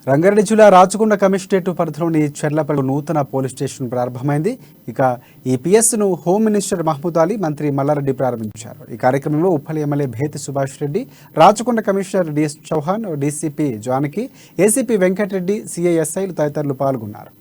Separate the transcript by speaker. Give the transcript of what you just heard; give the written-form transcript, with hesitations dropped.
Speaker 1: రంగారెడ్డి జిల్లా రాచకొండ కమిషనరేట్ పరిధిలోని చెర్లపల్లి నూతన పోలీస్ స్టేషన్ ప్రారంభమైంది. ఇక ఈ పిఎస్ను హోమ్ మినిస్టర్ మహమూద్ అలీ, మంత్రి మల్లారెడ్డి ప్రారంభించారు. ఈ కార్యక్రమంలో Uppal MLA Bhethi Subhash Reddy, Rachakonda commissioner DS Chauhan, DCP Janaki, ACP Venkatreddy, సిఐఎస్ఐలు తదితరులు పాల్గొన్నారు.